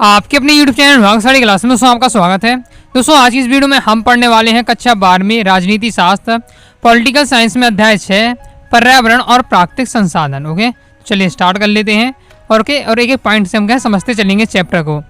आपके अपने YouTube channel भागशाली class में दोस्तों आपका स्वागत है। दोस्तों आज की इस वीडियो में हम पढ़ने वाले हैं कक्षा 12वीं राजनीति शास्त्र पॉलिटिकल साइंस में अध्याय 6 पर्यावरण और प्राकृतिक संसाधन। ओके, चलिए स्टार्ट कर लेते हैं और एक एक पॉइंट से हम क्या समझते चलेंगे चैप्टर को।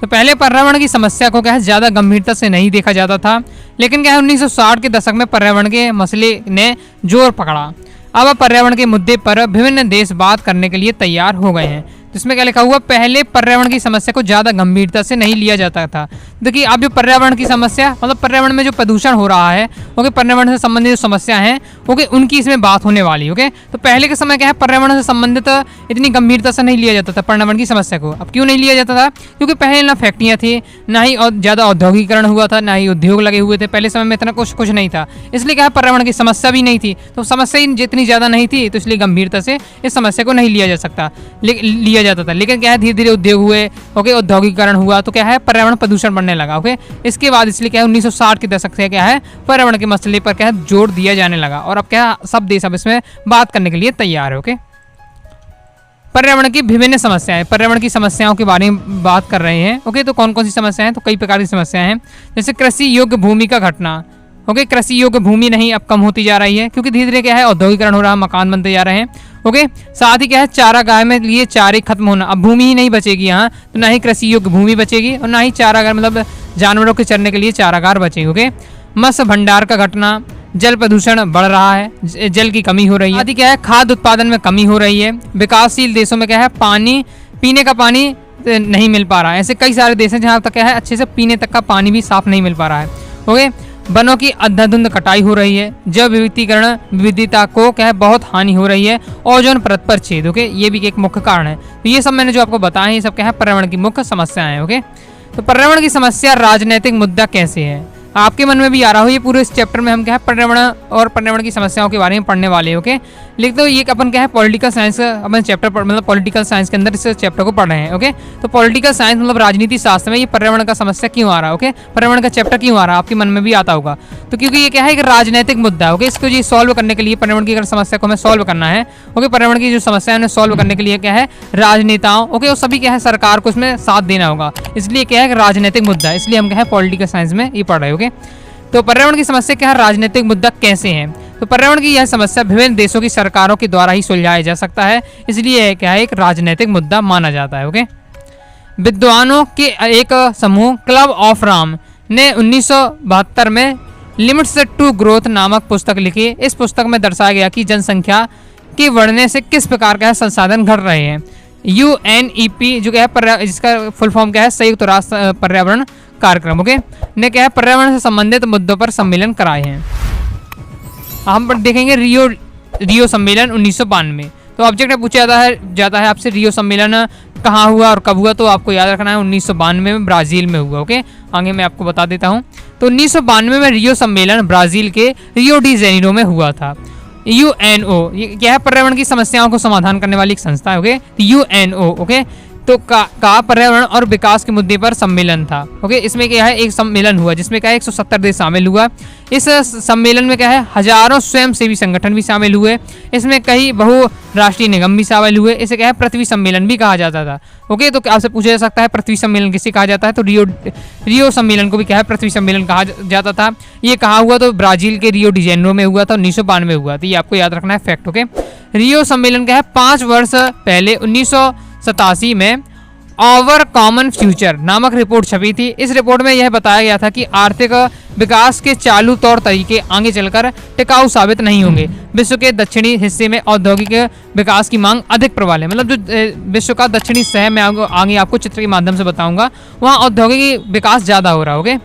तो पहले पर्यावरण की समस्या को क्या है ज़्यादा गंभीरता से नहीं देखा जाता था, लेकिन क्या है 1960 के दशक में पर्यावरण के मसले ने जोर पकड़ा। अब पर्यावरण के मुद्दे पर विभिन्न देश बात करने के लिए तैयार हो गए हैं। जिसमें क्या लिखा हुआ, पहले पर्यावरण की समस्या को ज़्यादा गंभीरता से नहीं लिया जाता था। देखिए अब जो पर्यावरण की समस्या मतलब पर्यावरण में जो प्रदूषण हो रहा है, ओके, पर्यावरण से संबंधित जो समस्या हैं, ओके, उनकी इसमें बात होने वाली। ओके, तो पहले के समय क्या है पर्यावरण से संबंधित इतनी गंभीरता से नहीं लिया जाता था पर्यावरण की समस्या को। अब क्यों नहीं लिया जाता था? क्योंकि पहले ना फैक्ट्रियाँ थी, ना ही ज़्यादा औद्योगिकरण हुआ था, ना ही उद्योग लगे हुए थे। पहले समय में इतना कुछ नहीं था, इसलिए क्या है पर्यावरण की समस्या भी नहीं थी। तो समस्या ही जितनी ज़्यादा नहीं थी तो इसलिए गंभीरता से इस समस्या को नहीं लिया जाता था। लेकिन क्या है धीरे धीरे उद्योग हुए, ओके, औद्योगिकरण हुआ तो क्या है पर्यावरण प्रदूषण बढ़ने लगा। ओके, इसके बाद इसलिए क्या है 1960 के दशक से क्या है पर्यावरण के मसले पर क्या है जोर दिया जाने लगा और अब क्या सब देश अब इसमें बात करने के लिए तैयार है। ओके, पर्यावरण की विभिन्न समस्याएं, पर्यावरण की समस्याओं के बारे में बात कर रहे हैं। ओके, तो कौन कौन सी समस्याएं हैं? तो कई प्रकार की समस्याएं हैं, जैसे कृषि योग्य भूमि का घटना। ओके, कृषि योग्य भूमि नहीं अब कम होती जा रही है क्योंकि धीरे धीरे क्या है औद्योगिकरण हो रहा है, मकान बनते जा रहे हैं। ओके, साथ ही क्या है चारागाह में लिए चारे खत्म होना, अब भूमि ही नहीं बचेगी यहाँ, तो ना ही कृषि योग्य भूमि बचेगी और ना ही चारागाह मतलब जानवरों के चरने के लिए चारागाह बचेगी। ओके, मत्स्य भंडार का घटना, जल प्रदूषण बढ़ रहा है, जल की कमी हो रही है। आदि क्या है खाद्य उत्पादन में कमी हो रही है। विकासशील देशों में क्या है पानी, पीने का पानी नहीं मिल पा रहा है। ऐसे कई सारे देश हैं जहाँ तक क्या है अच्छे से पीने तक का पानी भी साफ नहीं मिल पा रहा है। ओके, वनों की अंधाधुंध कटाई हो रही है, जैव विविधता को क्या है बहुत हानि हो रही है, ओजोन परत पर छेद। ओके, ये भी एक मुख्य कारण है। तो ये सब मैंने जो आपको बताया ये सब क्या है पर्यावरण की मुख्य समस्याएं हैं। ओके, तो पर्यावरण की समस्या राजनीतिक मुद्दा कैसे है आपके मन में भी आ रहा हो, ये पूरे इस चैप्टर में हम क्या है पर्यावरण और पर्यावरण की समस्याओं के बारे में पढ़ने वाले हैं। ओके, लिख दो ये अपन क्या है पॉलिटिकल साइंस अपन चैप्टर मतलब पॉलिटिकल साइंस के अंदर इस चैप्टर को पढ़ रहे हैं। ओके, तो पॉलिटिकल साइंस मतलब राजनीति शास्त्र में ये पर्यावरण का समस्या क्यों आ रहा है? ओके, पर्यावरण का चैप्टर क्यों आ रहा है आपके मन में भी आता होगा, तो क्योंकि ये क्या है एक राजनीतिक मुद्दा है। ओके, इसको ये सॉल्व करने के लिए पर्यावरण की अगर समस्या को हमें सॉल्व करना है, ओके, पर्यावरण की जो समस्या है उन्हें सॉल्व करने के लिए क्या है राजनेताओं, ओके, और सभी क्या है सरकार को इसमें साथ देना होगा, इसलिए क्या है राजनीतिक मुद्दा है, इसलिए हम क्या है पॉलिटिकल साइंस में ये पढ़ रहे हैं। ओके, तो पर्यावरण की समस्या क्या है राजनीतिक मुद्दा कैसे है? तो पर्यावरण की यह समस्या विभिन्न देशों की सरकारों के द्वारा ही सुलझाया जा सकता है, इसलिए क्या है एक राजनीतिक मुद्दा माना जाता है। ओके, विद्वानों के एक समूह क्लब ऑफ राम ने 1972 में लिमिट्स टू ग्रोथ नामक पुस्तक लिखी। इस पुस्तक में दर्शाया गया कि जनसंख्या के बढ़ने से किस प्रकार का संसाधन घट रहे हैं। UNEP जो क्या है जिसका फुल फॉर्म क्या है संयुक्त राष्ट्र पर्यावरण कार्यक्रम, ओके, ने क्या है पर्यावरण से संबंधित मुद्दों पर सम्मेलन कराए हैं। हम देखेंगे रियो सम्मेलन 1992। तो ऑब्जेक्ट में पूछा जाता है आपसे रियो सम्मेलन कहाँ हुआ और कब हुआ, तो आपको याद रखना है 1992 में ब्राजील में हुआ। ओके, आगे मैं आपको बता देता हूँ। तो 1992 में रियो सम्मेलन ब्राजील के रियो डी जेनेरो में हुआ था। UNO ये क्या है पर्यावरण की समस्याओं को समाधान करने वाली एक संस्था है। ओके, UNO, ओके, तो का पर्यावरण और विकास के मुद्दे पर सम्मेलन था। ओके, इसमें क्या है एक सम्मेलन हुआ जिसमें क्या है 170 देश शामिल हुआ। इस सम्मेलन में क्या है हजारों स्वयंसेवी संगठन भी शामिल हुए, इसमें कई बहुराष्ट्रीय निगम भी शामिल हुए। इसे क्या है पृथ्वी सम्मेलन भी कहा जाता था। ओके, तो आपसे पूछा जा सकता है पृथ्वी सम्मेलन किसे कहा जाता है, तो रियो सम्मेलन को भी क्या है पृथ्वी सम्मेलन कहा जाता था। ये कहाँ हुआ, तो ब्राजील के रियो डी जेनेरो में हुआ था, 1992 में हुआ था। ये आपको याद रखना है फैक्ट। ओके, रियो सम्मेलन क्या है 5 वर्ष पहले 1987 में आवर कॉमन फ्यूचर नामक रिपोर्ट छपी थी। इस रिपोर्ट में यह बताया गया था कि आर्थिक विकास के चालू तौर तरीके आगे चलकर टिकाऊ साबित नहीं होंगे। विश्व के दक्षिणी हिस्से में औद्योगिक विकास की मांग अधिक प्रबल है, मतलब जो विश्व का दक्षिणी शहर में आगे आपको चित्र के माध्यम से बताऊंगा, वहाँ औद्योगिक विकास ज़्यादा हो रहा है। ओके,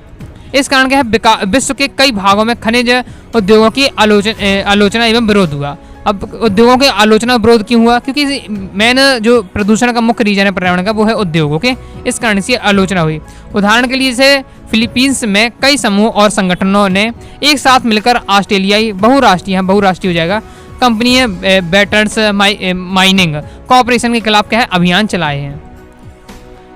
इस कारण क्या है विश्व के कई भागों में खनिज उद्योगों की आलोचना एवं विरोध हुआ। अब उद्योगों के आलोचना विरोध क्यों हुआ? क्योंकि मेन जो प्रदूषण का मुख्य रीजन है पर्यावरण का वो है उद्योगों के, इस कारण से आलोचना हुई। उदाहरण के लिए जैसे फिलीपींस में कई समूह और संगठनों ने एक साथ मिलकर ऑस्ट्रेलियाई बहुराष्ट्रीय हो जाएगा कंपनी बैटर्स माइनिंग कॉरपोरेशन के खिलाफ क्या है अभियान चलाए हैं।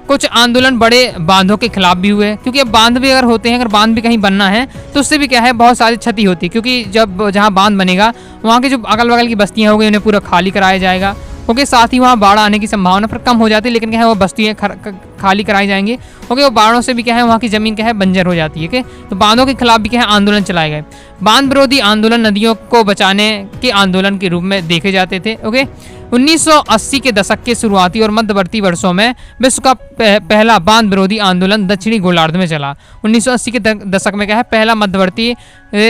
कुछ आंदोलन बड़े बांधों के खिलाफ भी हुए, क्योंकि अब बांध भी अगर होते हैं, अगर बांध भी कहीं बनना है तो उससे भी क्या है बहुत सारी क्षति होती है, क्योंकि जब जहाँ बांध बनेगा वहाँ के जो अगल बगल की बस्तियाँ हो गई उन्हें पूरा खाली कराया जाएगा। ओके। साथ ही वहाँ बाढ़ आने की संभावना पर कम हो जाती है, लेकिन क्या है वो बस्तियाँ खाली कराई जाएंगी। ओके, वो बाढ़ों से भी क्या है वहाँ की जमीन क्या है बंजर हो जाती है। ओके, तो बांधों के खिलाफ भी क्या है आंदोलन चलाए गए। बांध विरोधी आंदोलन नदियों को बचाने के आंदोलन के रूप में देखे जाते थे। ओके, 1980 के दशक के शुरुआती और मध्यवर्ती वर्षों में विश्व का पहला बांध विरोधी आंदोलन दक्षिणी गोलार्ध में चला। 1980 के दशक में क्या है पहला मध्यवर्ती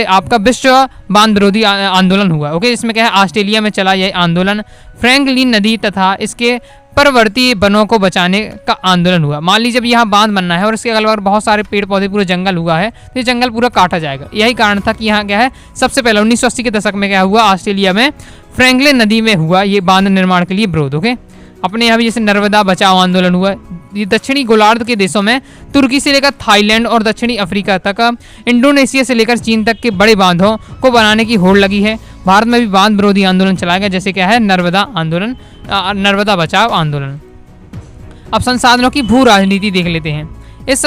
आपका विश्व बांध विरोधी आंदोलन हुआ। ओके, इसमें क्या है ऑस्ट्रेलिया में चला यह आंदोलन। फ्रैंकलिन नदी तथा इसके परवर्ती वनों को बचाने का आंदोलन हुआ। मान लीजिए जब यहाँ बांध बनना है और इसके अगल बगल बहुत सारे पेड़ पौधे पूरे जंगल हुआ है, तो ये जंगल पूरा काटा जाएगा। यही कारण था कि यहाँ क्या है सबसे पहले 1980 के दशक में क्या हुआ ऑस्ट्रेलिया में फ्रैंकलिन नदी में हुआ ये बांध निर्माण के लिए विरोध। ओके, अपने यहाँ भी जैसे नर्मदा बचाओ आंदोलन हुआ। ये दक्षिणी गोलार्ध के देशों में तुर्की से लेकर थाईलैंड और दक्षिणी अफ्रीका तक, इंडोनेशिया से लेकर चीन तक के बड़े बांधों को बनाने की होड़ लगी है। भारत में भी बांध विरोधी आंदोलन चलाया गया, जैसे क्या है नर्मदा आंदोलन, नर्मदा बचाओ आंदोलन। अब संसाधनों की भू राजनीति देख लेते हैं। इस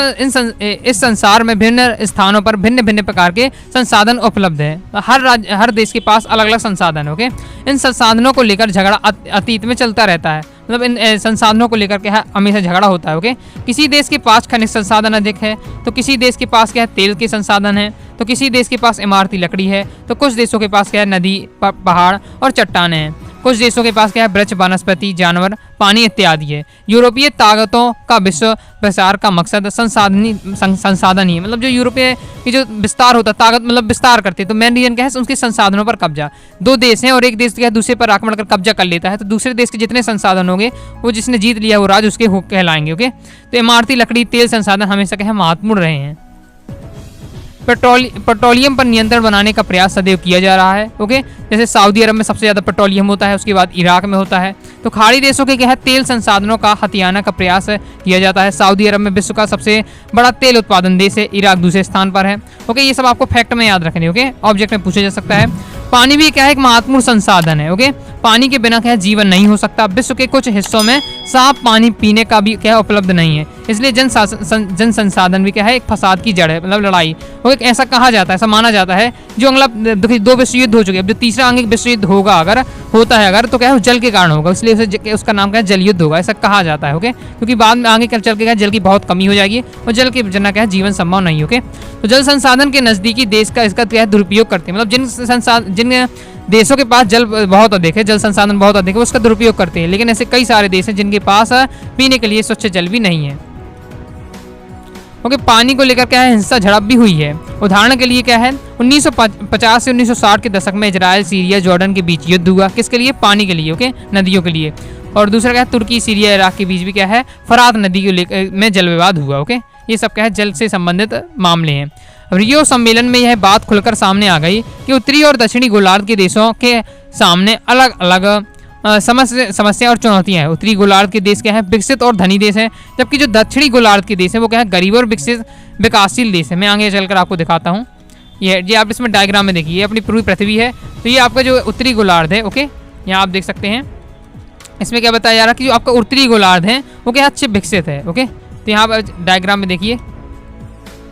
संसार में भिन्न स्थानों पर भिन्न भिन्न प्रकार के संसाधन उपलब्ध है। हर देश के पास अलग अलग संसाधन है। ओके, इन संसाधनों को लेकर झगड़ा अतीत में चलता रहता है। मतलब इन संसाधनों को लेकर क्या है हमेशा झगड़ा होता है। ओके, किसी देश के पास खनिज संसाधन अधिक है, तो किसी देश के पास क्या है तेल के संसाधन है, तो किसी देश के पास इमारती लकड़ी है, तो कुछ देशों के पास क्या है नदी, पहाड़ और चट्टानें हैं। कुछ देशों के पास क्या है वृक्ष, वनस्पति, जानवर, पानी इत्यादि है। यूरोपीय ताकतों का विश्व प्रसार का मकसद संसाधन ही है। मतलब जो यूरोपीय की जो विस्तार होता है, ताकत मतलब विस्तार करते हैं, तो मेन रीजन क्या है उनके संसाधनों पर कब्जा। दो देश हैं और एक देश क्या है दूसरे पर आक्रमण कर कब्जा कर लेता है, तो दूसरे देश के जितने संसाधन होंगे वो जिसने जीत लिया वो राज उसके कहलाएंगे। ओके, तो इमारती लकड़ी, तेल संसाधन हमेशा क्या है महत्वपूर्ण रहे हैं। पेट्रोलियम पर नियंत्रण बनाने का प्रयास सदैव किया जा रहा है। ओके, जैसे सऊदी अरब में सबसे ज़्यादा पेट्रोलियम होता है, उसके बाद इराक में होता है। तो खाड़ी देशों के क्या है तेल संसाधनों का हथियाना का प्रयास किया जाता है। सऊदी अरब में विश्व का सबसे बड़ा तेल उत्पादन देश है, इराक दूसरे स्थान पर है। ओके, ये सब आपको फैक्ट में याद रखने। ओके, ऑब्जेक्ट में पूछा जा सकता है। पानी भी क्या है एक महत्वपूर्ण संसाधन है। ओके, पानी के बिना क्या है जीवन नहीं हो सकता। विश्व के कुछ हिस्सों में साफ पानी पीने का भी क्या है उपलब्ध नहीं है, इसलिए जन संसाधन भी क्या है एक फसाद की जड़ है, मतलब लड़ाई। ओके, ऐसा कहा जाता है, ऐसा माना जाता है जो मतलब 2 विश्व युद्ध हो चुके हैं, अब जो तीसरा आगे विश्व युद्ध होगा अगर होता है अगर तो क्या है जल के कारण होगा, इसलिए उसका नाम क्या है जल युद्ध होगा, ऐसा कहा जाता है। ओके, क्योंकि बाद में आगे चल के क्या जल की बहुत कमी हो जाएगी और जल के बिना क्या है जीवन संभव नहीं। ओके, तो जल संसाधन के नजदीकी देश का इसका क्या है दुरुपयोग करते हैं, मतलब जिन देशों के पास जल बहुत अधिक है, जल संसाधन बहुत अधिक है, उसका दुरुपयोग करते हैं। लेकिन ऐसे कई सारे देश हैं जिनके पास पीने के लिए स्वच्छ जल भी नहीं है। ओके, पानी को लेकर क्या है हिंसा झड़प भी हुई है। उदाहरण के लिए क्या है 1950 से 1960 के दशक में इजराइल, सीरिया, जॉर्डन के बीच युद्ध हुआ, किसके लिए पानी के लिए। ओके, नदियों के लिए। और दूसरा क्या है तुर्की, सीरिया, इराक के बीच भी क्या है फरात नदी के में जल विवाद हुआ। ओके, ये सब क्या है जल से संबंधित मामले हैं। रियो सम्मेलन में यह बात खुलकर सामने आ गई कि उत्तरी और दक्षिणी गोलार्ध के देशों के सामने अलग अलग समस्या और चुनौतियां हैं। उत्तरी गोलार्ध के देश क्या है विकसित और धनी देश हैं, जबकि जो दक्षिणी गोलार्ध के देश है वो क्या है गरीब और विकासशील देश है। मैं आगे चलकर आपको दिखाता हूँ। ये आप इसमें डायग्राम में देखिए, अपनी पूरी पृथ्वी है, तो ये आपका जो उत्तरी गोलार्ध है। ओके, यहाँ आप देख सकते हैं इसमें क्या बताया जा रहा है कि जो आपका उत्तरी गोलार्ध है वो क्या अच्छे विकसित है। ओके, तो यहाँ पर डायग्राम में देखिए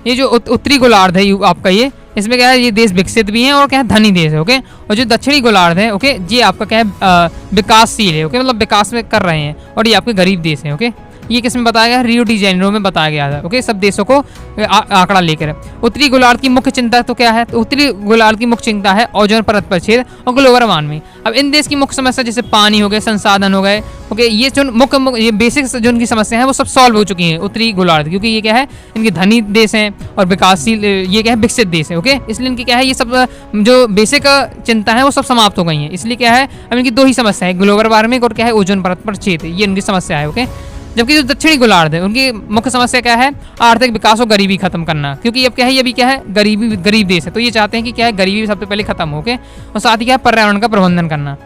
ये जो उत्तरी गोलार्ध है आपका ये इसमें क्या है ये देश विकसित भी हैं और क्या है धनी देश है। ओके, और जो दक्षिणी गोलार्ध है ओके ये आपका क्या है विकासशील है। ओके, मतलब विकास में कर रहे हैं, और ये आपके गरीब देश हैं। ओके, ये किस में बताया गया रियो डी जेनेरो में बताया गया था। ओके, सब देशों को आंकड़ा लेकर। उत्तरी गोलार्ध की मुख्य चिंता तो क्या है, तो उत्तरी गोलार्ध की मुख्य चिंता है ओजोन परत पर छेद और ग्लोबल वार्मिंग। अब इन देश की मुख्य समस्या जैसे पानी हो गए, संसाधन हो गए। ओके, ये जो मुख्य ये बेसिक जो उनकी समस्या है वो सब सॉल्व हो चुकी हैं उत्तरी गोलार्ध, क्योंकि ये क्या है इनके धनी देश हैं और विकासशील ये क्या है विकसित देश है। ओके, इसलिए इनकी क्या है ये सब जो बेसिक चिंता है वो सब समाप्त हो गई हैं। इसलिए क्या है अब इनकी 2 ही समस्या है, ग्लोबल वार्मिंग और क्या है ओजोन परत पर छेद, ये इनकी समस्या है। ओके, जबकि जो दक्षिणी गोलार्ध है उनकी मुख्य समस्या क्या है आर्थिक विकास और गरीबी खत्म करना, क्योंकि अब क्या है ये भी क्या है गरीब देश है, तो ये चाहते हैं कि क्या है गरीबी सबसे पहले खत्म हो के, और साथ ही क्या है पर्यावरण का प्रबंधन करना।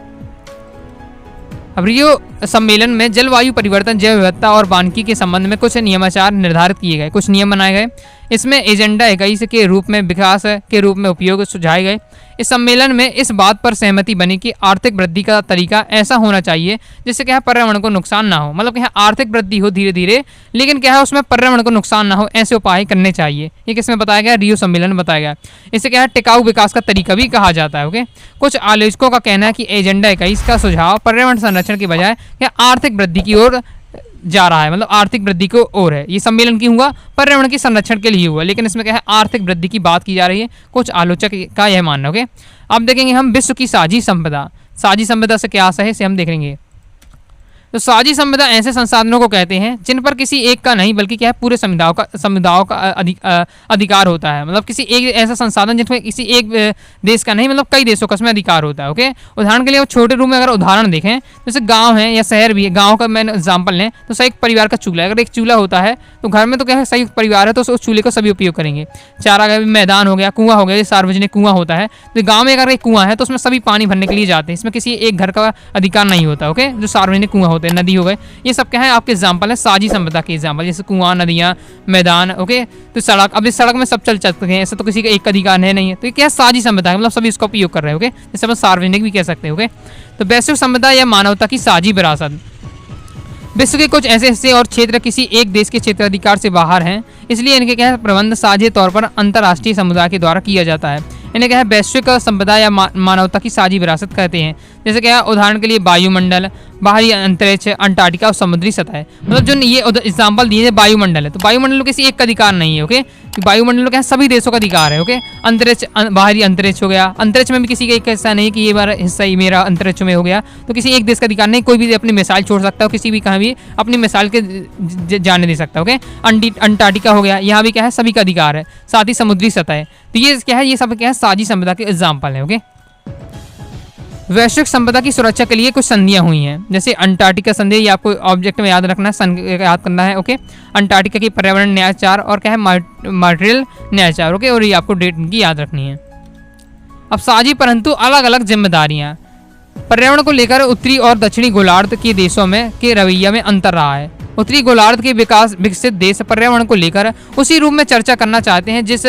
अब रियो सम्मेलन में जलवायु परिवर्तन, जैव विविधता और वानिकी के संबंध में कुछ नियमाचार निर्धारित किए गए, कुछ नियम बनाए गए। इसमें एजेंडा 21 के रूप में विकास के रूप में उपयोग सुझाए गए। इस सम्मेलन में इस बात पर सहमति बनी कि आर्थिक वृद्धि का तरीका ऐसा होना चाहिए जिससे क्या है पर्यावरण को नुकसान ना हो, मतलब क्या है आर्थिक वृद्धि हो धीरे धीरे, लेकिन क्या है उसमें पर्यावरण को नुकसान ना हो, ऐसे उपाय करने चाहिए। ये किसमें बताया गया? रियो सम्मेलन में बताया गया। इसे क्या है टिकाऊ विकास का तरीका भी कहा जाता है। ओके, कुछ आलोचकों का कहना है कि एजेंडा 21 का सुझाव पर्यावरण संरक्षण के बजाय क्या आर्थिक वृद्धि की ओर जा रहा है, मतलब आर्थिक वृद्धि की ओर है। ये सम्मेलन क्यों हुआ? पर्यावरण के संरक्षण के लिए हुआ, लेकिन इसमें क्या है आर्थिक वृद्धि की बात की जा रही है, कुछ आलोचक का यह मानना। ओके, अब देखेंगे हम विश्व की साझी संपदा। साझी संपदा से क्या आशा है इसे हम देखेंगे। तो साझी संपदा ऐसे संसाधनों को कहते हैं जिन पर किसी एक का नहीं बल्कि क्या है पूरे समुदायों का अधिकार होता है, मतलब किसी एक ऐसा संसाधन जिसमें किसी एक देश का नहीं मतलब कई देशों का उसमें अधिकार होता है। ओके, उदाहरण के लिए छोटे रूप में अगर उदाहरण देखें, जैसे गांव है या शहर भी है, गांव का मैंने एग्जाम्पल लें तो संयुक्त परिवार का चूल्हा, अगर एक चूल्हा होता है तो घर में तो क्या है संयुक्त परिवार है तो उस चूल्हे को सभी उपयोग करेंगे। चारा का मैदान हो गया, कुआं हो गया, ये सार्वजनिक कुआं होता है, तो गाँव में अगर एक कुआं है तो उसमें सभी पानी भरने के लिए जाते हैं, इसमें किसी एक घर का अधिकार नहीं होता। ओके, जो सार्वजनिक कुआं होते हैं, नदी हो गए, ये सब क्या है आपके एग्जाम्पल है साझी संपदा के एग्जाम्पल, जैसे कुआं, नदियां, मैदान। ओके, तो सड़क, अब इस सड़क में सब चल सकते हैं, ऐसा तो किसी का एक अधिकार है नहीं है, तो ये क्या है साझी संपदा है, मतलब सभी इसका उपयोग कर रहे हैं। ओके, जैसे अपन सार्वजनिक भी कह सकते हैं। ओके, तो वैश्विक संपदा या मानवता की साझी विरासत। विश्व के कुछ ऐसे हिस्से और क्षेत्र किसी एक देश के क्षेत्राधिकार से बाहर हैं, इसलिए इनके क्या है प्रबंध साझे तौर पर अंतर्राष्ट्रीय समुदाय के द्वारा किया जाता है। इन्हें क्या है वैश्विक संपदा या मानवता की साझी विरासत कहते हैं। जैसे क्या है उदाहरण के लिए वायुमंडल, बाहरी अंतरिक्ष, अंटार्कटिका और समुद्री सतह, मतलब जो ये एग्जाम्पल दिए वायुमंडल है, तो वायुमंडल किसी एक का अधिकार नहीं है। ओके, वायुमंडल क्या है सभी देशों का अधिकार है। ओके, अंतरिक्ष, बाहरी अंतरिक्ष हो गया, अंतरिक्ष में भी किसी का एक हिस्सा नहीं कि ये बार हिस्सा ही मेरा अंतरिक्ष में हो गया, तो किसी एक देश का अधिकार नहीं, कोई भी अपनी मिसाइल छोड़ सकता है, किसी भी कहीं भी अपनी मिसाइल के जाने दे सकता है। ओके, अंटार्कटिका हो गया, यहाँ भी क्या है सभी का अधिकार है, साथ ही समुद्री सतह, तो ये क्या है ये सब क्या है साझी संपदा के एग्जाम्पल है। ओके, वैश्विक संपदा की सुरक्षा के लिए कुछ संधियां हुई हैं, जैसे अंटार्कटिका संधि, ये आपको ऑब्जेक्ट में याद रखना है, याद करना है। ओके, अंटार्कटिका की पर्यावरण न्यायचार और क्या है मटेरियल न्यायचार। ओके, और ये आपको डेट इनकी याद रखनी है। अब साझी परंतु अलग अलग जिम्मेदारियां। पर्यावरण को लेकर उत्तरी और दक्षिणी गोलार्ध के देशों में के रवैया में अंतर रहा है। उत्तरी गोलार्ध के विकसित देश पर्यावरण को लेकर उसी रूप में चर्चा करना चाहते हैं जिस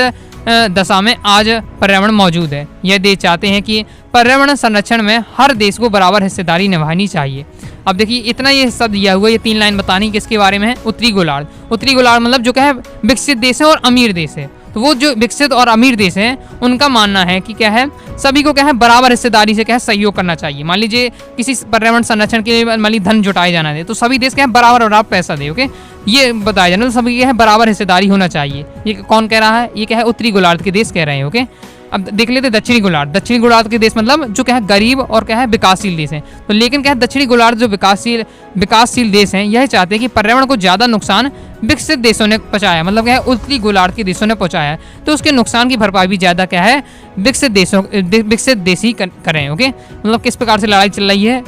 दशा में आज पर्यावरण मौजूद है। यह देश चाहते हैं कि पर्यावरण संरक्षण में हर देश को बराबर हिस्सेदारी निभानी चाहिए। अब देखिए इतना ये हिस्सा दिया हुआ, ये 3 लाइन बतानी किसके बारे में है? उत्तरी गोलार्ध। उत्तरी गोलार्ध मतलब जो क्या है विकसित देश है और अमीर देश है, तो वो जो विकसित और अमीर देश हैं उनका मानना है कि क्या है सभी को क्या है बराबर हिस्सेदारी से क्या है सहयोग करना चाहिए। मान लीजिए किसी पर्यावरण संरक्षण के लिए मान लीजिए धन जुटाए जाना है तो सभी देश क्या है बराबर पैसा दे। ओके, ये बताया जाना तो सभी क्या है बराबर हिस्सेदारी होना चाहिए। ये कौन कह रहा है? ये क्या है उत्तरी गोलार्ध के देश कह रहे हैं। ओके, अब देख लेते दक्षिणी गोलार्ध। दक्षिणी गोलार्ध के देश मतलब जो क्या है गरीब और क्या है विकासशील देश हैं, तो लेकिन क्या है दक्षिणी गोलार्ध जो विकासशील देश हैं यह चाहते हैं कि पर्यावरण को ज़्यादा नुकसान विकसित देशों ने पहुंचाया, मतलब क्या है उत्तरी गोलार्ध के देशों ने पहुंचाया, तो उसके नुकसान की भरपाई भी ज़्यादा क्या है विकसित देश ही करें। ओके, मतलब किस प्रकार से लड़ाई चल रही है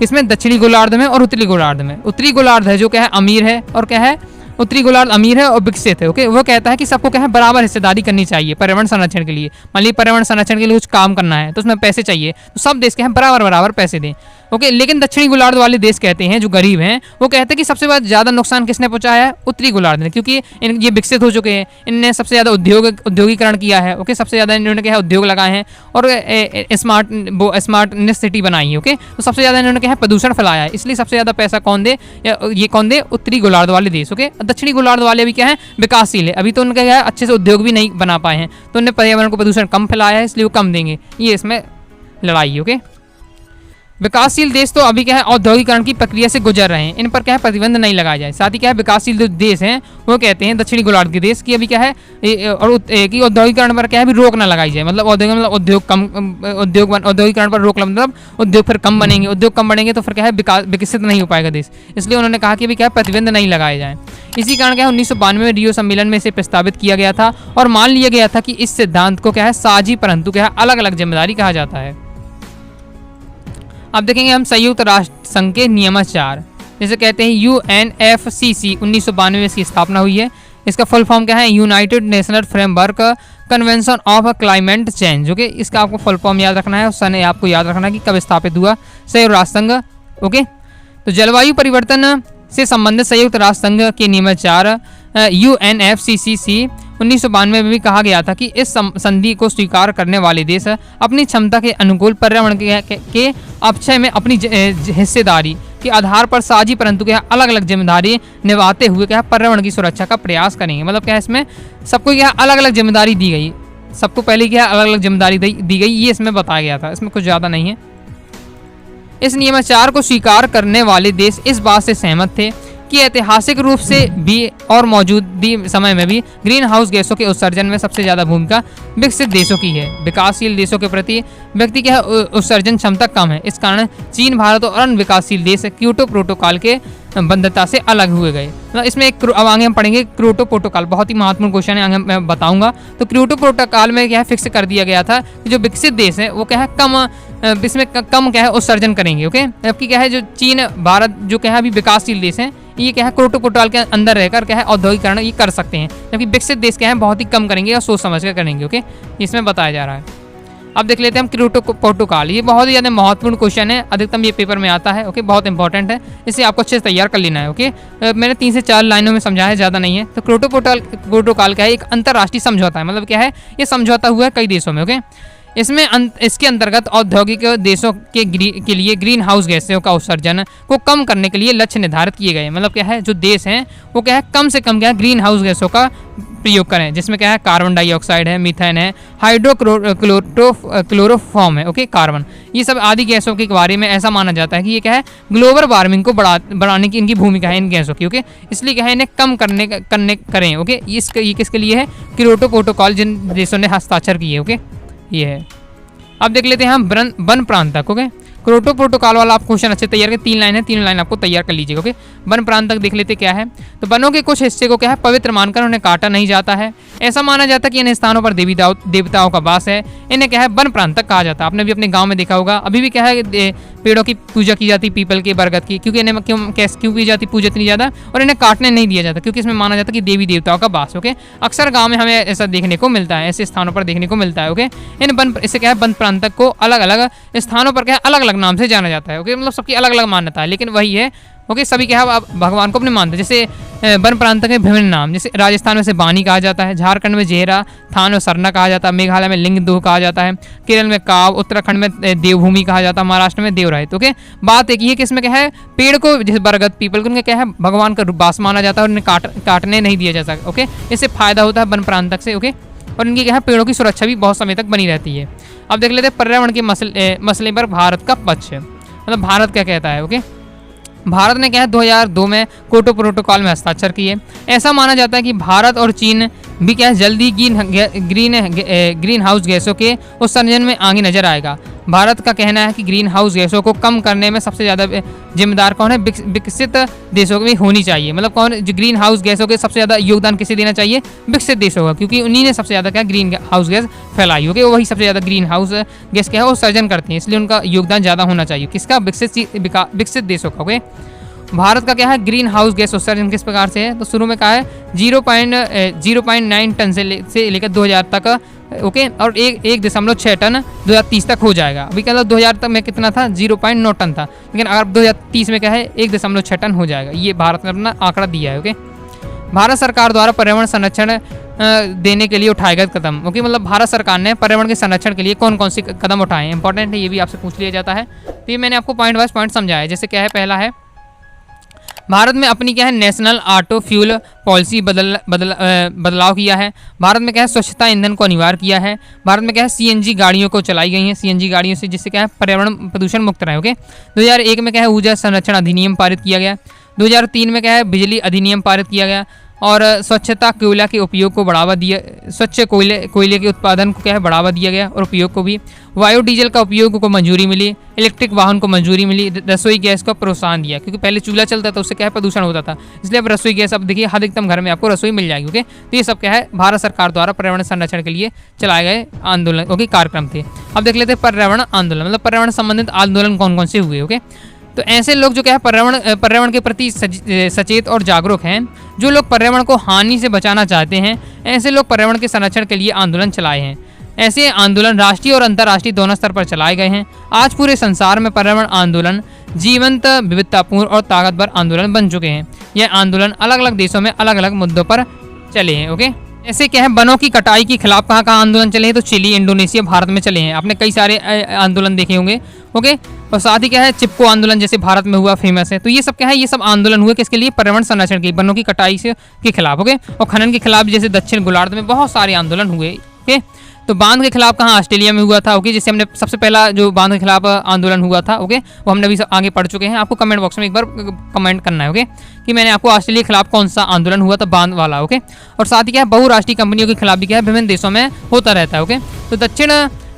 किसमें? दक्षिणी गोलार्ध में और उत्तरी गोलार्ध में। उत्तरी गोलार्ध है जो क्या है अमीर है और क्या है उत्तरी गोलार्ध अमीर है और विकसित है। ओके, वो कहता है कि सबको क्या है बराबर हिस्सेदारी करनी चाहिए पर्यावरण संरक्षण के लिए। मान लीजिए पर्यावरण संरक्षण के लिए कुछ काम करना है तो उसमें पैसे चाहिए, तो सब देश के हैं बराबर पैसे दें। ओके, लेकिन दक्षिणी गोलार्ध वाले देश कहते हैं जो गरीब हैं वो कहते हैं कि सबसे ज़्यादा नुकसान किसने पहुंचाया है? उत्तरी गोलार्ध ने, क्योंकि ये विकसित हो चुके हैं, इनने सबसे ज़्यादा औद्योगिकरण किया है। ओके, सबसे ज़्यादा इन्होंने क्या है उद्योग लगाए हैं और स्मार्टनेस सिटी बनाई है। ओके, तो सबसे ज़्यादा इन्होंने क्या है प्रदूषण फैलाया है, इसलिए सबसे ज़्यादा पैसा कौन दे? ये कौन दे? उत्तरी गोलार्ध वाले देश। ओके, दक्षिणी गोलार्ध वाले भी क्या है विकासशील है, अभी तो उनका क्या है अच्छे से उद्योग भी नहीं बना पाए हैं, तो उन्हें पर्यावरण को प्रदूषण कम फैलाया है इसलिए वो कम देंगे। ये इसमें लड़ाई है। ओके, विकासशील देश तो अभी क्या है औद्योगिकरण की प्रक्रिया से गुजर रहे हैं, इन पर क्या है प्रतिबंध नहीं लगाया जाए। साथ ही क्या है विकासशील जो देश हैं वो कहते हैं दक्षिणी गोलार्ध के देश की अभी क्या है और कि औद्योगिकरण पर क्या है भी रोक ना लगाई जाए, मतलब औद्योगिकरण पर रोक मतलब उद्योग फिर कम बनेंगे, उद्योग कम बढ़ेंगे तो फिर क्या है विकसित नहीं हो पाएगा देश, इसलिए उन्होंने कहा कि अभी क्या है प्रतिबंध नहीं लगाए जाए। इसी कारण क्या है 1992 में रियो सम्मेलन में इसे प्रस्तावित किया गया था और मान लिया गया था कि इस सिद्धांत को क्या है साझी परंतु क्या है अलग अलग जिम्मेदारी कहा जाता है। अब देखेंगे हम संयुक्त राष्ट्र संघ के नियमानुसार, जैसे कहते हैं UNFCCC 1992 में इसकी स्थापना हुई है। इसका फुल फॉर्म क्या है? United national framework convention of climate change. Okay, इसका आपको फुल फॉर्म याद रखना है और सन आपको याद रखना है कि कब स्थापित हुआ। संयुक्त राष्ट्र संघ। ओके, तो जलवायु परिवर्तन से संबंधित संयुक्त राष्ट्र संघ के नियमानुसार UNFCCC 1992 में भी कहा गया था कि इस संधि को स्वीकार करने वाले देश अपनी क्षमता के अनुकूल पर्यावरण के अपक्षय में अपनी हिस्सेदारी के आधार पर साझी परंतु क्या अलग अलग जिम्मेदारी निभाते हुए क्या पर्यावरण की सुरक्षा का प्रयास करेंगे। मतलब क्या इसमें सबको क्या अलग अलग जिम्मेदारी दी गई, सबको पहले क्या अलग अलग जिम्मेदारी दी गई, ये इसमें बताया गया था, इसमें कुछ ज़्यादा नहीं है। इस नियमाचार को स्वीकार करने वाले देश इस बात से सहमत थे कि ऐतिहासिक रूप से भी और मौजूदी समय में भी ग्रीन हाउस गैसों के उत्सर्जन में सबसे ज़्यादा भूमिका विकसित देशों की है। विकासशील देशों के प्रति व्यक्ति की उत्सर्जन क्षमता कम है। इस कारण चीन, भारत और अन्य विकासशील देश क्योटो प्रोटोकॉल के बंधता से अलग हुए गए। मतलब इसमें अब आगे हम पढ़ेंगे क्योटो प्रोटोकॉल, बहुत ही महत्वपूर्ण क्वेश्चन है, आगे मैं बताऊंगा। तो क्योटो प्रोटोकॉल में क्या है फिक्स कर दिया गया था कि जो विकसित देश है वो क्या है कम इसमें कम क्या है उत्सर्जन करेंगे। ओके, जबकि क्या है जो चीन, भारत जो क्या है अभी विकासशील देश हैं, ये क्या है क्योटो प्रोटोकॉल के अंदर रहकर क्या है औद्योगिकरण ये कर सकते हैं, जबकि विकसित देश क्या है बहुत ही कम करेंगे और सोच समझ कर करेंगे। ओके, इसमें बताया जा रहा है। अब देख लेते हैं हम क्योटो प्रोटोकॉल, ये बहुत ही ज़्यादा महत्वपूर्ण क्वेश्चन है, अधिकतम ये पेपर में आता है। ओके, बहुत इंपॉर्टेंट है, इसे आपको अच्छे से तैयार कर लेना है। ओके, मैंने 3 से 4 लाइनों में समझाया है, ज़्यादा नहीं है। तो क्योटो प्रोटोकॉल क्या है, एक अंतर्राष्ट्रीय समझौता है। मतलब क्या है, ये समझौता हुआ है कई देशों में। ओके, इसमें इसके अंतर्गत औद्योगिक देशों के लिए ग्रीन हाउस गैसों का उत्सर्जन को कम करने के लिए लक्ष्य निर्धारित किए गए। मतलब क्या है जो देश हैं वो क्या है कम से कम क्या है ग्रीन हाउस गैसों का प्रयोग करें, जिसमें क्या है कार्बन डाइऑक्साइड है, मीथेन है, हाइड्रोक्लोरोफॉर्म है, ओके, कार्बन, ये सब आदि गैसों के बारे में ऐसा माना जाता है कि ये क्या है ग्लोबल वार्मिंग को बढ़ाने की इनकी भूमिका है इन गैसों की। ओके, इसलिए क्या है इन्हें कम करें। ओके, ये किसके लिए है, क्योटो प्रोटोकॉल जिन देशों ने हस्ताक्षर किए। ओके, ये है। अब देख लेते हैं हम वन प्रांतक। ओके, क्योटो प्रोटोकॉल वाला आप क्वेश्चन अच्छे तैयार कर, 3 लाइन है, 3 लाइन आपको तैयार कर लीजिएगा। ओके, वन प्रांतक देख लेते क्या है। तो वनों के कुछ हिस्से को क्या है पवित्र मानकर उन्हें काटा नहीं जाता है। ऐसा माना जाता है कि इन स्थानों पर देवताओं का वास है, इन्हें क्या है वन प्रांतक कहा जाता है। आपने भी अपने गाँव में देखा होगा, अभी भी क्या है पेड़ों की पूजा की जाती, पीपल के, बरगद की, क्योंकि इन्हें क्यों की जाती पूजा इतनी ज़्यादा, और इन्हें काटने नहीं दिया जाता क्योंकि इसमें माना जाता है कि देवी देवताओं का वास। ओके, अक्सर गाँव में हमें ऐसा देखने को मिलता है, ऐसे स्थानों पर देखने को मिलता है। ओके, इससे क्या है वन प्रांतक को अलग अलग स्थानों पर क्या है अलग अलग नाम से जाना जाता है। ओके, मतलब सबकी अलग अलग मान्यता है, लेकिन वही है। ओके, सभी क्या है आप भगवान को अपने मानते हैं। जैसे वन प्रांत के विभिन्न नाम, जैसे राजस्थान में से बानी कहा जाता है, झारखंड में जेहरा, थान में सरना कहा जाता है, मेघालय में लिंगदोह कहा जाता है, केरल में काव, उत्तराखंड में देवभूमि कहा जाता है, महाराष्ट्र में देवराय। ओके, बात एक ही है कि इसमें क्या है पेड़ को, जैसे बरगद, पीपल को उनका क्या है भगवान का वास माना जाता है और इन्हें काटने नहीं दिया जाता। ओके, इससे फायदा होता है वन प्रांतक से। ओके, और इनकी क्या है पेड़ों की सुरक्षा भी बहुत समय तक बनी रहती है। अब देख लेते हैं पर्यावरण के मसले पर भारत का पक्ष, मतलब भारत क्या कहता है। ओके, भारत ने क्या है 2002 में क्योटो प्रोटोकॉल में हस्ताक्षर किए। ऐसा माना जाता है कि भारत और चीन भी क्या है जल्दी ग्रीन हाउस गैसों के उत्सर्जन में आगे नजर आएगा। भारत का कहना है कि ग्रीन हाउस गैसों को कम करने में सबसे ज़्यादा जिम्मेदार कौन है, विकसित देशों में होनी चाहिए। मतलब कौन जो ग्रीन हाउस गैसों के सबसे ज़्यादा योगदान किसे देना चाहिए, विकसित देशों का, क्योंकि उन्हीं ने सबसे ज़्यादा क्या ग्रीन हाउस गैस फैलाई होगी, वही सबसे ज़्यादा ग्रीन हाउस गैस क्या है वो उत्सर्जन करते हैं, इसलिए उनका योगदान ज़्यादा होना चाहिए। किसका, विकसित देशों का। ओके, भारत का क्या है ग्रीन हाउस गैस उत्सर्जन किस प्रकार से है, तो शुरू में कहा है 0.9 टन से लेकर 2000 तक। ओके, और 1.6 टन 2030 तक हो जाएगा। अभी क्या था 2000 तक में कितना था, 0.9 टन था, लेकिन अगर 2030 में क्या है 1.6 टन हो जाएगा। ये भारत ने अपना आंकड़ा दिया है। ओके, भारत सरकार द्वारा पर्यावरण संरक्षण देने के लिए उठाए गए कदम। ओके, मतलब भारत सरकार ने पर्यावरण के संरक्षण के लिए कौन कौन से कदम उठाए हैं, इंपॉर्टेंट है, ये भी आपसे पूछ लिया जाता है। तो ये मैंने आपको पॉइंट वाइज पॉइंट समझाया। जैसे क्या है, पहला है भारत में अपनी क्या है नेशनल ऑटो फ्यूल पॉलिसी बदलाव किया है। भारत में क्या है स्वच्छता ईंधन को अनिवार्य किया है। भारत में क्या है सीएनजी गाड़ियों को चलाई गई हैं, सीएनजी गाड़ियों से, जिससे क्या है पर्यावरण प्रदूषण मुक्त रहे। ओके, 2001 में क्या है ऊर्जा संरक्षण अधिनियम पारित किया गया। 2003 में क्या है बिजली अधिनियम पारित किया गया और स्वच्छता कोयला के उपयोग को बढ़ावा दिया, स्वच्छ कोयले के उत्पादन को क्या है बढ़ावा दिया गया और उपयोग को भी। बायोडीजल का उपयोग को मंजूरी मिली, इलेक्ट्रिक वाहन को मंजूरी मिली, रसोई गैस को प्रोत्साहन दिया, क्योंकि पहले चूल्हा चलता था उससे क्या है प्रदूषण होता था, इसलिए अब रसोई गैस अब देखिए अधिकतम घर में आपको रसोई मिल जाएगी। ओके, तो ये सब क्या है भारत सरकार द्वारा पर्यावरण संरक्षण के लिए चलाए गए आंदोलन, ओके, कार्यक्रम थे। अब देख लेते हैं पर्यावरण आंदोलन, मतलब पर्यावरण संबंधित आंदोलन कौन कौन से हुए। ओके, तो ऐसे लोग जो क्या है पर्यावरण के प्रति सचेत और जागरूक हैं, जो लोग पर्यावरण को हानि से बचाना चाहते हैं, ऐसे लोग पर्यावरण के संरक्षण के लिए आंदोलन चलाए हैं। ऐसे आंदोलन राष्ट्रीय और अंतर्राष्ट्रीय दोनों स्तर पर चलाए गए हैं। आज पूरे संसार में पर्यावरण आंदोलन जीवंत, विविधतापूर्ण और ताकतवर आंदोलन बन चुके हैं। यह आंदोलन अलग अलग देशों में अलग अलग मुद्दों पर चले हैं। ओके, ऐसे क्या है, वनों की कटाई के खिलाफ कहाँ कहाँ आंदोलन चले हैं, तो चिली, इंडोनेशिया, भारत में चले हैं। आपने कई सारे आंदोलन देखे होंगे। ओके, और साथ ही क्या है, चिपको आंदोलन जैसे भारत में हुआ, फेमस है। तो ये सब क्या है, ये सब आंदोलन हुए किसके लिए, पर्यावरण संरक्षण के, वनों की कटाई से के खिलाफ। ओके, और खनन के खिलाफ जैसे दक्षिण गोलार्ध में बहुत सारे आंदोलन हुए। ओके, तो बांध के खिलाफ कहाँ, ऑस्ट्रेलिया में हुआ था। ओके, जिससे हमने सबसे पहला जो बांध के खिलाफ आंदोलन हुआ था, ओके, वो हमने अभी आगे पढ़ चुके हैं। आपको कमेंट बॉक्स में एक बार कमेंट करना है, ओके, कि मैंने आपको ऑस्ट्रेलिया के खिलाफ कौन सा आंदोलन हुआ था, बांध वाला। ओके, और साथ ही क्या है, बहुराष्ट्रीय कंपनियों के खिलाफ भी क्या है, विभिन्न देशों में होता रहता है। ओके, तो दक्षिण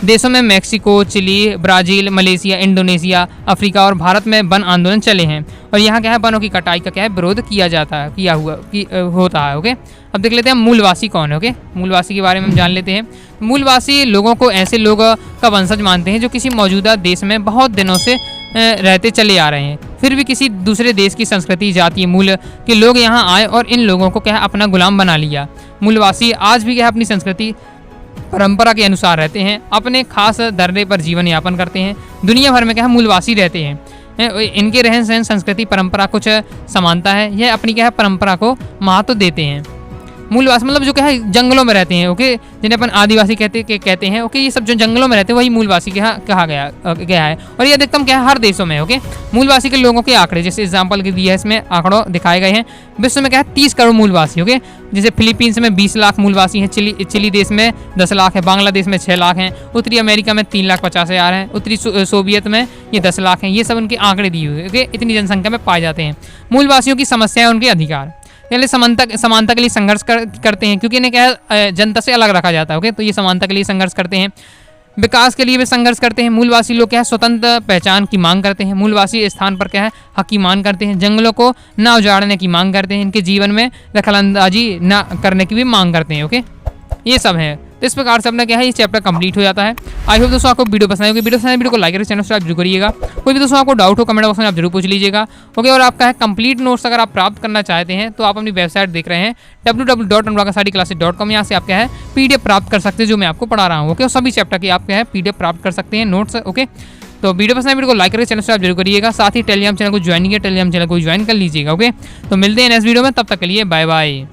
देशों में Mexico, Chile, Brazil, Malaysia, Indonesia, Africa और भारत में वन आंदोलन चले हैं। और यहाँ क्या है, वनों की कटाई का क्या है, विरोध किया जाता है, होता है। ओके, अब देख लेते हैं मूलवासी कौन है। ओके, मूलवासी के बारे में हम जान लेते हैं। मूलवासी लोगों को ऐसे लोग का वंशज मानते हैं जो किसी मौजूदा देश में बहुत दिनों से रहते चले आ रहे हैं, फिर भी किसी दूसरे देश की संस्कृति, जाति, मूल के लोग यहाँ आए और इन लोगों को क्या है, अपना गुलाम बना लिया। मूलवासी आज भी क्या है, अपनी संस्कृति परंपरा के अनुसार रहते हैं, अपने खास धरने पर जीवन यापन करते हैं। दुनिया भर में क्या है, मूलवासी रहते हैं। इनके रहन सहन, संस्कृति, परंपरा कुछ समानता है। यह अपनी क्या है, परंपरा को महत्व देते हैं। मूलवासी मतलब जो क्या है, जंगलों में रहते हैं। ओके, जिन्हें अपन आदिवासी कहते हैं। ओके, ये सब जो जंगलों में रहते हैं वही मूलवासी कहा गया है। और ये अधिकतम क्या है, हर देशों में। ओके, मूलवासी के लोगों के आंकड़े जैसे एग्जाम्पल के दिए है, इसमें आंकड़ों दिखाए गए हैं। विश्व में क्या है, 30 करोड़ मूलवासी। ओके, जैसे फिलीपींस में 20 लाख मूलवासी हैं, चिली देश में 10 लाख है, बांग्लादेश में 6 लाख हैं, उत्तरी अमेरिका में 3,50,000 हैं, उत्तरी सोवियत में ये 10 लाख हैं। ये सब उनके आंकड़े दिए हुए। ओके, इतनी जनसंख्या में पाए जाते हैं। मूलवासियों की समस्याएं, उनके अधिकार, पहले समानता के लिए संघर्ष करते हैं, क्योंकि इन्हें क्या है, जनता से अलग रखा जाता है। ओके, तो ये समानता के लिए संघर्ष करते हैं। विकास के लिए भी संघर्ष करते हैं। मूलवासी लोग क्या है, स्वतंत्र पहचान की मांग करते हैं। मूलवासी स्थान पर क्या है, हक की मांग करते हैं। जंगलों को न उजाड़ने की मांग करते हैं। इनके जीवन में दखलंदाजी न करने की भी मांग करते हैं। ओके, ये सब है। तो इस प्रकार से अपना क्या है, ये चैप्टर कंप्लीट हो जाता है। आई होप दोस्तों आपको वीडियो पसंद आएगी। वीडियो पसंद आए वीडियो को लाइक करें, चैनल सब्सक्राइब जरूर करिएगा। कोई भी दोस्तों आपको डाउट हो कमेंट बॉक्स में आप जरूर पूछ लीजिएगा। ओके, और आपका है कंप्लीट नोट्स अगर आप प्राप्त करना चाहते हैं तो आप अपनी वेबसाइट देख रहे हैं www.anuragsaadiclasses.com। यहाँ से आप क्या है, PDF प्राप्त कर सकते हैं, जो मैं आपको पढ़ा रहा हूँ। ओके, और सभी चैप्टर की आप क्या है, PDF प्राप्त कर सकते हैं, नोट्स। ओके, तो वीडियो पसंद है वीडियो को लाइक करके चैनल सब्सक्राइब जरूर करिएगा। साथ ही टेलीग्राम चैनल को ज्वाइन कर लीजिएगा। ओके, तो मिलते हैं नेक्स्ट वीडियो में, तब तक के लिए बाय बाय।